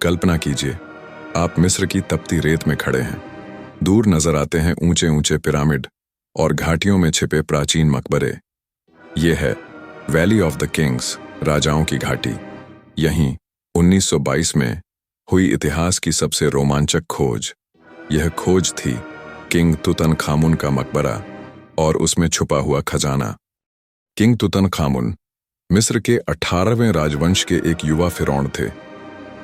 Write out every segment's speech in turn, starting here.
कल्पना कीजिए, आप मिस्र की तपती रेत में खड़े हैं। दूर नजर आते हैं ऊंचे ऊंचे पिरामिड और घाटियों में छिपे प्राचीन मकबरे। ये है वैली ऑफ द किंग्स, राजाओं की घाटी। यहीं 1922 में हुई इतिहास की सबसे रोमांचक खोज। यह खोज थी किंग तुतनखामुन का मकबरा और उसमें छुपा हुआ खजाना। किंग तुतनखामुन मिस्र के 18वें राजवंश के एक युवा फिरौन थे।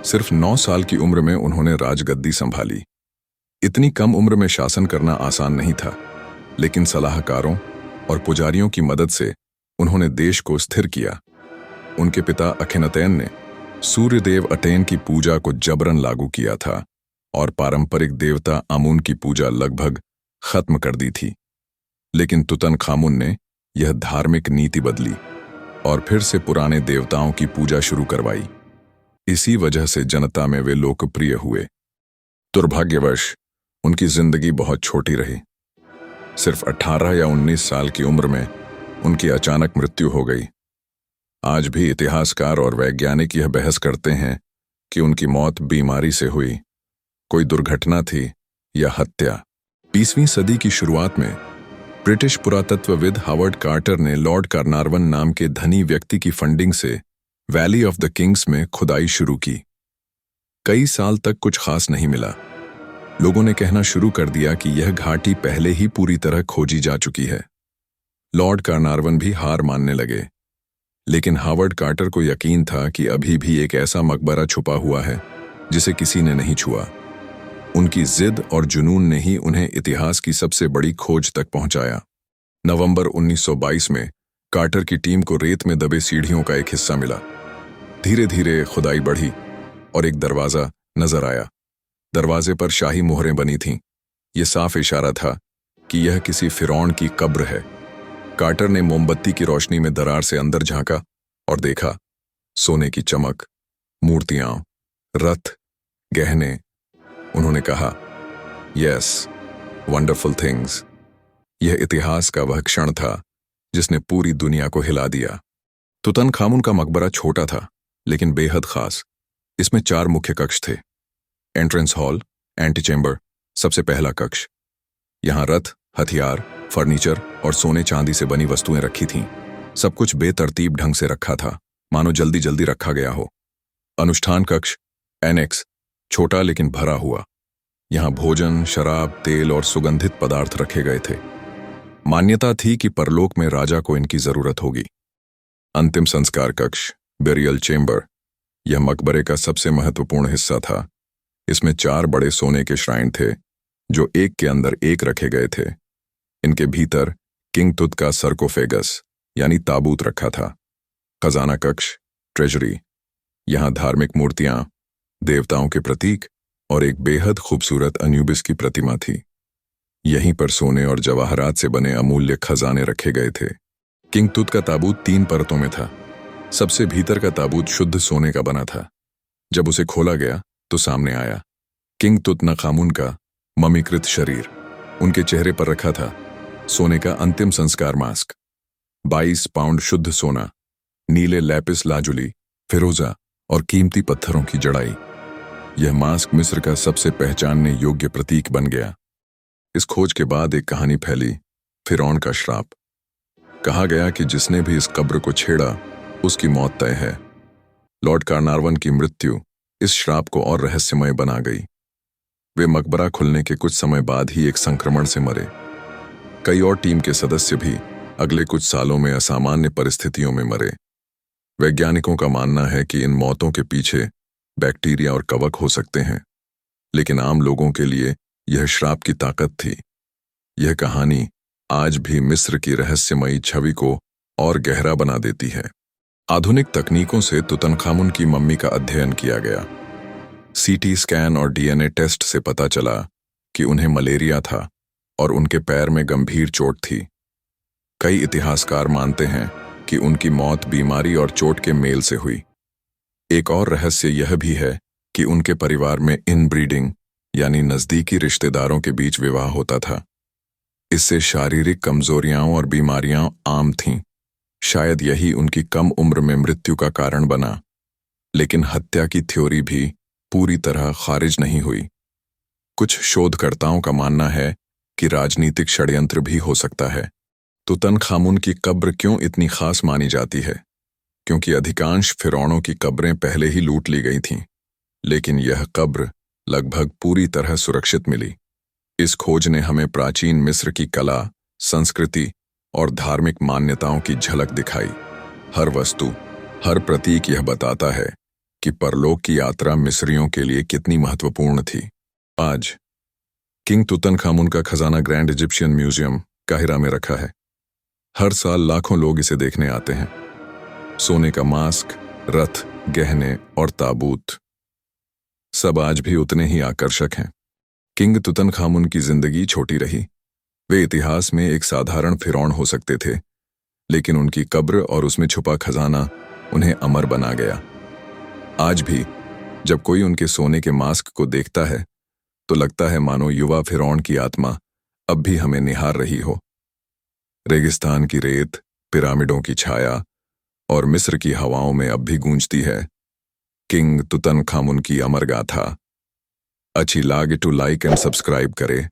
सिर्फ 9 साल की उम्र में उन्होंने राजगद्दी संभाली। इतनी कम उम्र में शासन करना आसान नहीं था, लेकिन सलाहकारों और पुजारियों की मदद से उन्होंने देश को स्थिर किया। उनके पिता अखिनतेन ने सूर्यदेव अटेन की पूजा को जबरन लागू किया था और पारंपरिक देवता आमून की पूजा लगभग खत्म कर दी थी। लेकिन तुतनखामुन ने यह धार्मिक नीति बदली और फिर से पुराने देवताओं की पूजा शुरू करवाई। इसी वजह से जनता में वे लोकप्रिय हुए। दुर्भाग्यवश उनकी जिंदगी बहुत छोटी रही। सिर्फ 18 या 19 साल की उम्र में उनकी अचानक मृत्यु हो गई। आज भी इतिहासकार और वैज्ञानिक यह बहस करते हैं कि उनकी मौत बीमारी से हुई, कोई दुर्घटना थी या हत्या। 20वीं सदी की शुरुआत में ब्रिटिश पुरातत्वविद हावर्ड कार्टर ने लॉर्ड कार्नारवन नाम के धनी व्यक्ति की फंडिंग से वैली ऑफ द किंग्स में खुदाई शुरू की। कई साल तक कुछ खास नहीं मिला। लोगों ने कहना शुरू कर दिया कि यह घाटी पहले ही पूरी तरह खोजी जा चुकी है। लॉर्ड कार्नारवन भी हार मानने लगे, लेकिन हावर्ड कार्टर को यकीन था कि अभी भी एक ऐसा मकबरा छुपा हुआ है जिसे किसी ने नहीं छुआ। उनकी जिद और जुनून ने ही उन्हें इतिहास की सबसे बड़ी खोज तक पहुंचाया। नवंबर 1922 में कार्टर की टीम को रेत में दबे सीढ़ियों का एक हिस्सा मिला। धीरे धीरे खुदाई बढ़ी और एक दरवाजा नजर आया। दरवाजे पर शाही मोहरें बनी थीं। यह साफ इशारा था कि यह किसी फिरौन की कब्र है। कार्टर ने मोमबत्ती की रोशनी में दरार से अंदर झांका और देखा सोने की चमक, मूर्तियां, रथ, गहने। उन्होंने कहा, यस, वंडरफुल थिंग्स। यह इतिहास का वह क्षण था जिसने पूरी दुनिया को हिला दिया। तुतनखामुन का मकबरा छोटा था, लेकिन बेहद खास। इसमें 4 मुख्य कक्ष थे। एंट्रेंस हॉल, एंटीचेम्बर, सबसे पहला कक्ष। यहां रथ, हथियार, फर्नीचर और सोने चांदी से बनी वस्तुएं रखी थीं। सब कुछ बेतरतीब ढंग से रखा था, मानो जल्दी जल्दी रखा गया हो। अनुष्ठान कक्ष, एनेक्स, छोटा लेकिन भरा हुआ। यहां भोजन, शराब, तेल और सुगंधित पदार्थ रखे गए थे। मान्यता थी कि परलोक में राजा को इनकी जरूरत होगी। अंतिम संस्कार कक्ष, बेरियल चेम्बर, यह मकबरे का सबसे महत्वपूर्ण हिस्सा था। इसमें 4 बड़े सोने के श्राइन थे, जो एक के अंदर एक रखे गए थे। इनके भीतर किंग तुत का सर्कोफेगस यानी ताबूत रखा था। खजाना कक्ष, ट्रेजरी, यहां धार्मिक मूर्तियां, देवताओं के प्रतीक और एक बेहद खूबसूरत अन्यूबिस की प्रतिमा थी। यहीं पर सोने और जवाहरात से बने अमूल्य खजाने रखे गए थे। किंग तुत का ताबूत 3 परतों में था। सबसे भीतर का ताबूत शुद्ध सोने का बना था। जब उसे खोला गया तो सामने आया किंग तुतनखामुन का ममीकृत शरीर। उनके चेहरे पर रखा था सोने का अंतिम संस्कार मास्क। 22 पाउंड शुद्ध सोना, नीले लैपिस लाजुली, फिरोजा और कीमती पत्थरों की जड़ाई। यह मास्क मिस्र का सबसे पहचानने योग्य प्रतीक बन गया। इस खोज के बाद एक कहानी फैली, फिरौन का श्राप। कहा गया कि जिसने भी इस कब्र को छेड़ा उसकी मौत तय है। लॉर्ड कार्नारवन की मृत्यु इस श्राप को और रहस्यमय बना गई। वे मकबरा खुलने के कुछ समय बाद ही एक संक्रमण से मरे। कई और टीम के सदस्य भी अगले कुछ सालों में असामान्य परिस्थितियों में मरे। वैज्ञानिकों का मानना है कि इन मौतों के पीछे बैक्टीरिया और कवक हो सकते हैं, लेकिन आम लोगों के लिए यह श्राप की ताकत थी। यह कहानी आज भी मिस्र की रहस्यमयी छवि को और गहरा बना देती है। आधुनिक तकनीकों से तुतनखामुन की मम्मी का अध्ययन किया गया। सीटी स्कैन और डीएनए टेस्ट से पता चला कि उन्हें मलेरिया था और उनके पैर में गंभीर चोट थी। कई इतिहासकार मानते हैं कि उनकी मौत बीमारी और चोट के मेल से हुई। एक और रहस्य यह भी है कि उनके परिवार में इनब्रीडिंग यानी नजदीकी रिश्तेदारों के बीच विवाह होता था। इससे शारीरिक कमजोरियां और बीमारियां आम थीं। शायद यही उनकी कम उम्र में मृत्यु का कारण बना। लेकिन हत्या की थ्योरी भी पूरी तरह खारिज नहीं हुई। कुछ शोधकर्ताओं का मानना है कि राजनीतिक षड्यंत्र भी हो सकता है। तुतनखामुन की कब्र क्यों इतनी खास मानी जाती है? क्योंकि अधिकांश फिरौनों की कब्रें पहले ही लूट ली गई थीं, लेकिन यह कब्र लगभग पूरी तरह सुरक्षित मिली। इस खोज ने हमें प्राचीन मिस्र की कला, संस्कृति और धार्मिक मान्यताओं की झलक दिखाई। हर वस्तु, हर प्रतीक यह बताता है कि परलोक की यात्रा मिस्रियों के लिए कितनी महत्वपूर्ण थी। आज किंग तुतनखामुन का खजाना ग्रैंड इजिप्शियन म्यूजियम काहिरा में रखा है। हर साल लाखों लोग इसे देखने आते हैं। सोने का मास्क, रथ, गहने और ताबूत सब आज भी उतने ही आकर्षक हैं। किंग तुतनखामुन की जिंदगी छोटी रही। वे इतिहास में एक साधारण फिरौन हो सकते थे, लेकिन उनकी कब्र और उसमें छुपा खजाना उन्हें अमर बना गया। आज भी जब कोई उनके सोने के मास्क को देखता है तो लगता है मानो युवा फिरौन की आत्मा अब भी हमें निहार रही हो। रेगिस्तान की रेत, पिरामिडों की छाया और मिस्र की हवाओं में अब भी गूंजती है किंग तुतनखामुन की अमर गाथा। अच्छी लगे तो लाइक एंड सब्सक्राइब करें